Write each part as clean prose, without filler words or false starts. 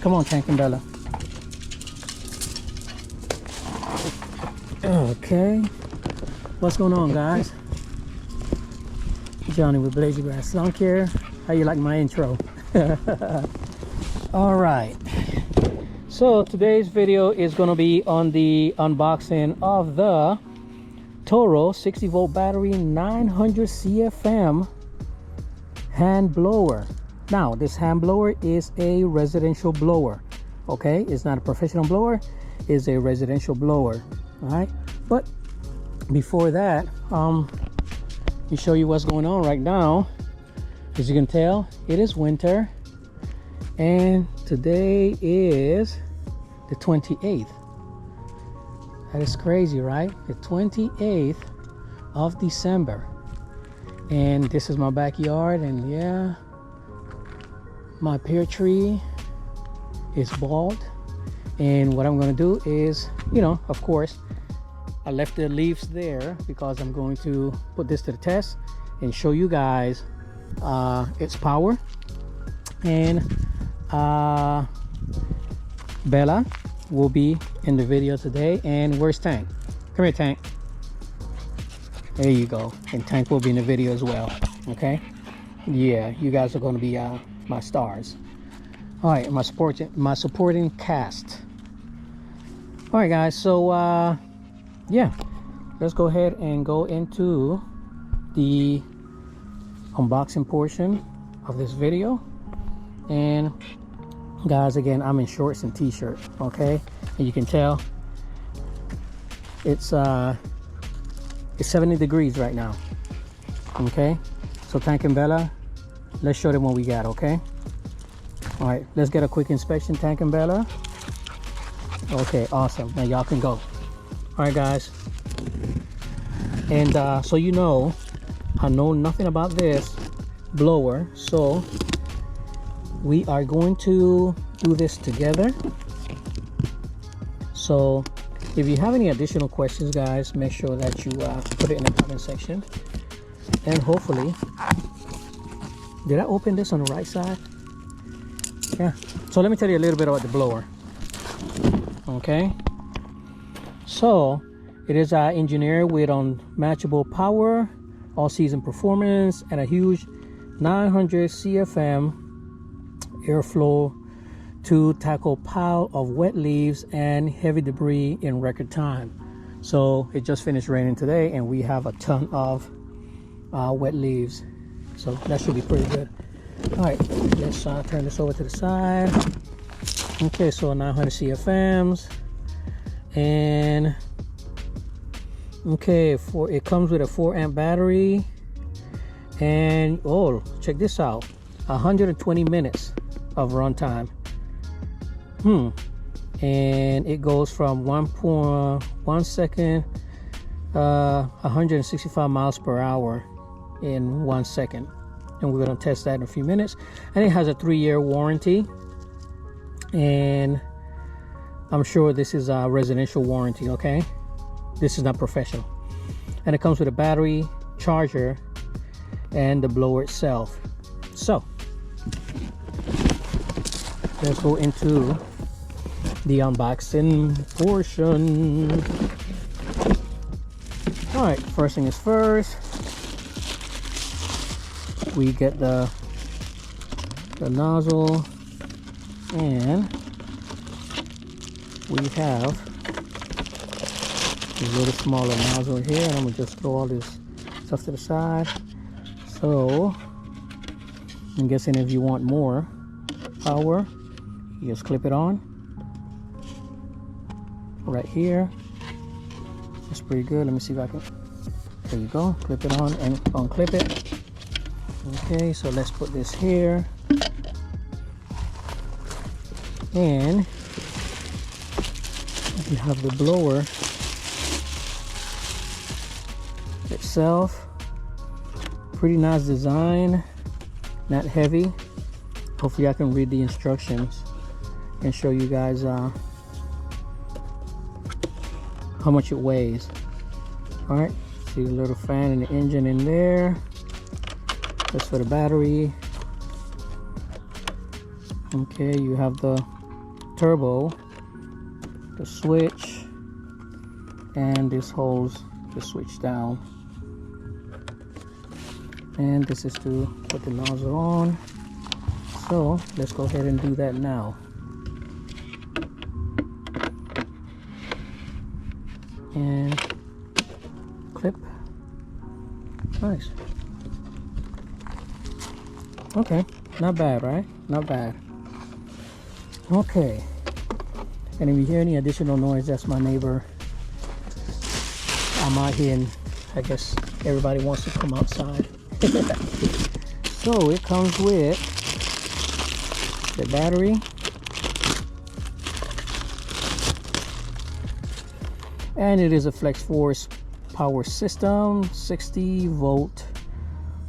Come on, Tank and Bella. Okay. What's going on, guys? Johnny with Blazy Grass Slunk here. How you like my intro? All right. So today's video is going to be on the unboxing of the Toro 60 volt battery 900 CFM hand blower. Now this hand blower is a residential blower. Okay, it's not a professional blower, it's a residential blower. All right, but before that, let me show you what's going on right now. As you can tell, it is winter, and today is the 28th. That is crazy, right? The 28th of December. And this is my backyard, and yeah, my pear tree is bald. And what I'm gonna do is, you know, of course, I left the leaves there because I'm going to put this to the test and show you guys its power. And Bella will be in the video today. And where's Tank? Come here, Tank. There you go. And Tank will be in the video as well. Okay, yeah, you guys are going to be my stars. All right, my supporting cast. All right, guys, so yeah, let's go ahead and go into the unboxing portion of this video. And guys, again, I'm in shorts and t-shirt. Okay, and you can tell it's 70 degrees right now. Okay, so Tank and Bella, let's show them what we got. Okay, all right, let's get a quick inspection, Tank and Bella. Okay, awesome. Now y'all can go. All right, guys, and so you know, I know nothing about this blower, so we are going to do this together. So if you have any additional questions, guys, make sure that you put it in the comment section. And hopefully, did I open this on the right side? Yeah. So let me tell you a little bit about the blower. Okay. So it is engineered with unmatchable power, all-season performance, and a huge 900 CFM airflow to tackle pile of wet leaves and heavy debris in record time. So it just finished raining today, and we have a ton of wet leaves, so that should be pretty good. All right, let's turn this over to the side. Okay, so 900 CFMs, and okay, it comes with a 4 amp battery, and oh, check this out, 120 minutes of runtime. And it goes from 1.1 second 165 miles per hour in 1 second, and we're going to test that in a few minutes. And it has a 3-year warranty, and I'm sure this is a residential warranty. Okay, this is not professional. And it comes with a battery, charger, and the blower itself. So let's go into the unboxing portion. All right, first thing is first, we get the nozzle, and we have a little smaller nozzle here, and I'm gonna just throw all this stuff to the side. So I'm guessing if you want more power, you just clip it on right here. That's pretty good. Let me see if I can, there you go, clip it on and unclip it. Okay, so let's put this here, and you have the blower itself. Pretty nice design, not heavy. Hopefully I can read the instructions and show you guys how much it weighs. All right, see the little fan and the engine in there. That's for the battery. Okay, you have the turbo, the switch, and this holds the switch down. And this is to put the nozzle on. So let's go ahead and do that now. And clip. Nice. Okay, not bad, right? Not bad. Okay. And if you hear any additional noise, that's my neighbor. I'm out here and I guess everybody wants to come outside. So it comes with the battery, and it is a flex force power system, 60 volt,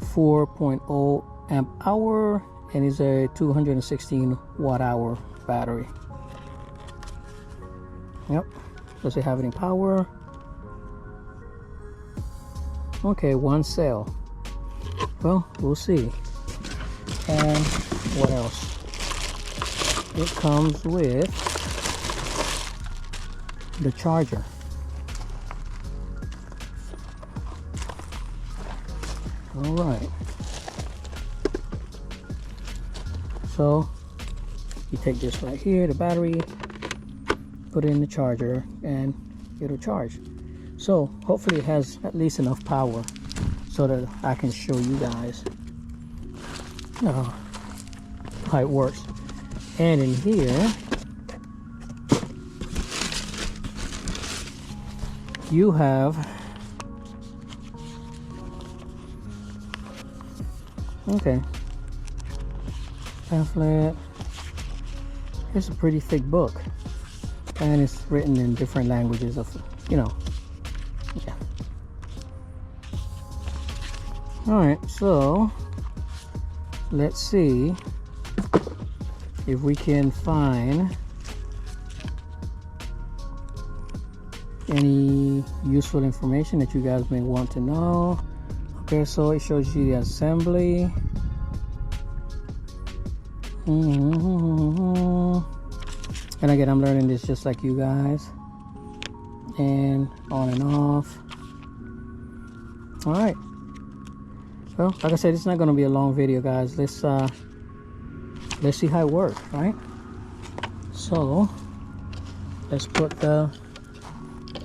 4.0 amp hour, and is a 216 watt hour battery. Yep. Does it have any power? Okay, one cell. Well, we'll see. And what else? It comes with the charger. All right. So you take this right here, the battery, put it in the charger, and it'll charge. So hopefully it has at least enough power so that I can show you guys how it works. And in here you have pamphlet. It's a pretty thick book, and it's written in different languages of, yeah. All right, so let's see if we can find any useful information that you guys may want to know. Okay, so it shows you the assembly. And again, I'm learning this just like you guys. And on and off. All right. Well, like I said, it's not going to be a long video, guys. Let's see how it works, right? So let's put the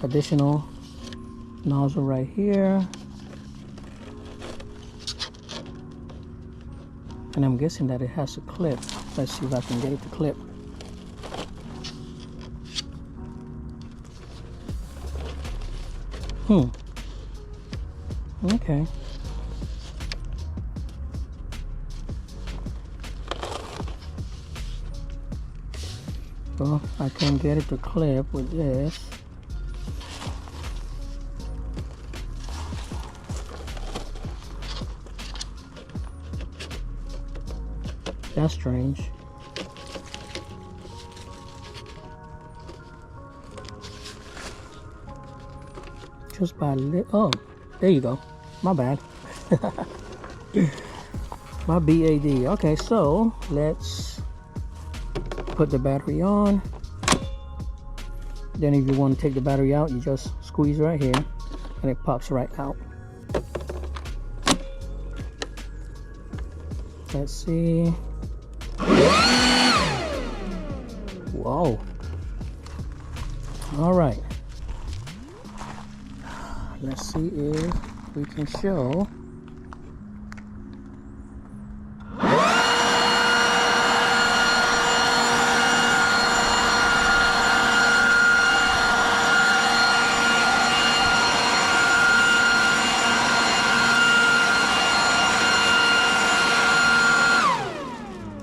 additional nozzle right here, and I'm guessing that it has to clip. Let's see if I can get it to clip. Okay. Well, I can't get it to clip with this. That's strange. Just by oh, there you go. My bad. My BAD. Okay, so let's put the battery on. Then if you want to take the battery out, you just squeeze right here and it pops right out. Let's see. Whoa. All right. Let's see if we can show.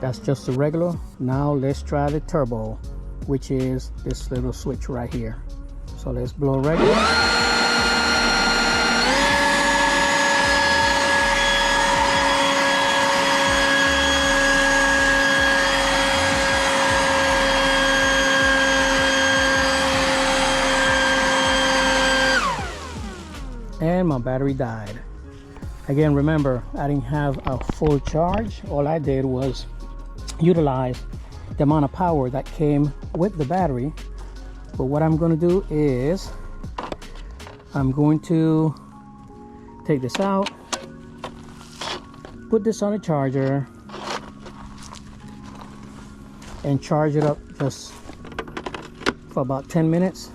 That's just the regular. Now let's try the turbo, which is this little switch right here. So let's blow regular. And my battery died. Again, remember, I didn't have a full charge. All I did was utilize the amount of power that came with the battery. But what I'm going to do is I'm going to take this out, put this on a charger, and charge it up just for about 10 minutes,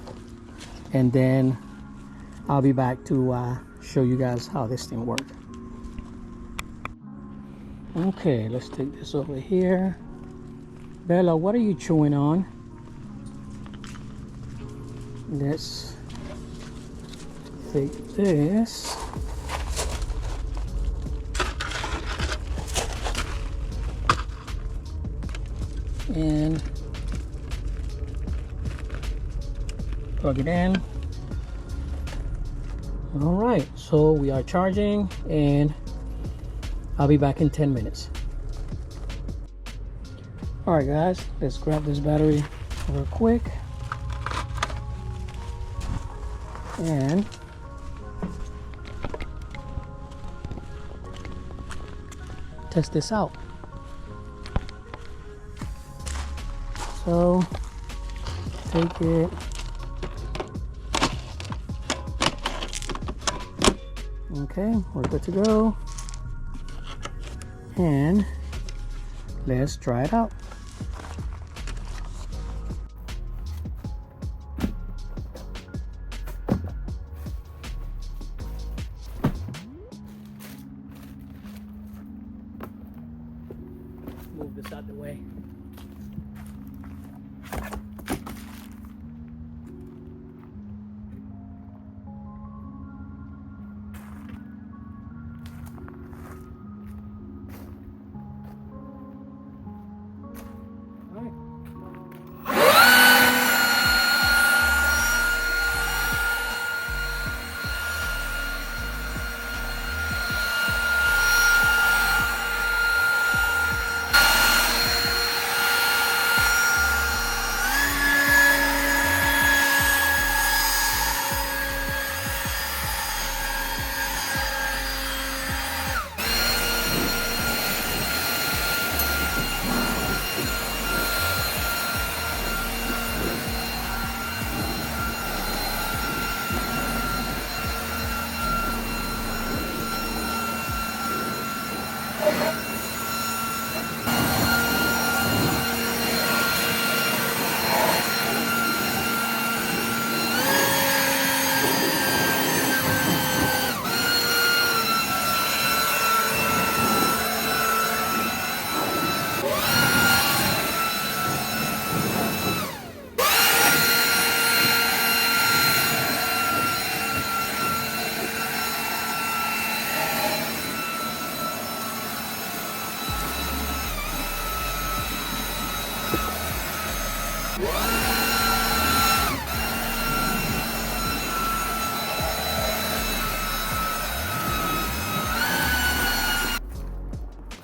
and then I'll be back to show you guys how this thing works. Okay, let's take this over here. Bella, what are you chewing on? Let's take this. And plug it in. All right, so we are charging, and I'll be back in 10 minutes. All right, guys, let's grab this battery real quick and test this out. So take it, okay, we're good to go, and let's try it out. Move this out the way.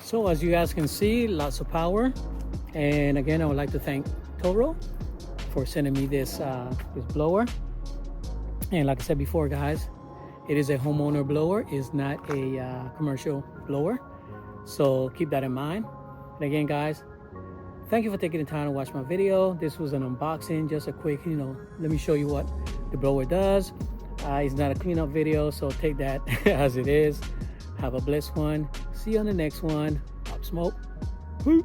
So as you guys can see, lots of power. And again, I would like to thank Toro for sending me this blower. And like I said before, guys, it is a homeowner blower, it's not a commercial blower. So keep that in mind. And again, guys, thank you for taking the time to watch my video. This was an unboxing, just a quick, let me show you what the blower does. It's not a cleanup video, so take that as it is. Have a blessed one. See you on the next one. Pop smoke. Peace.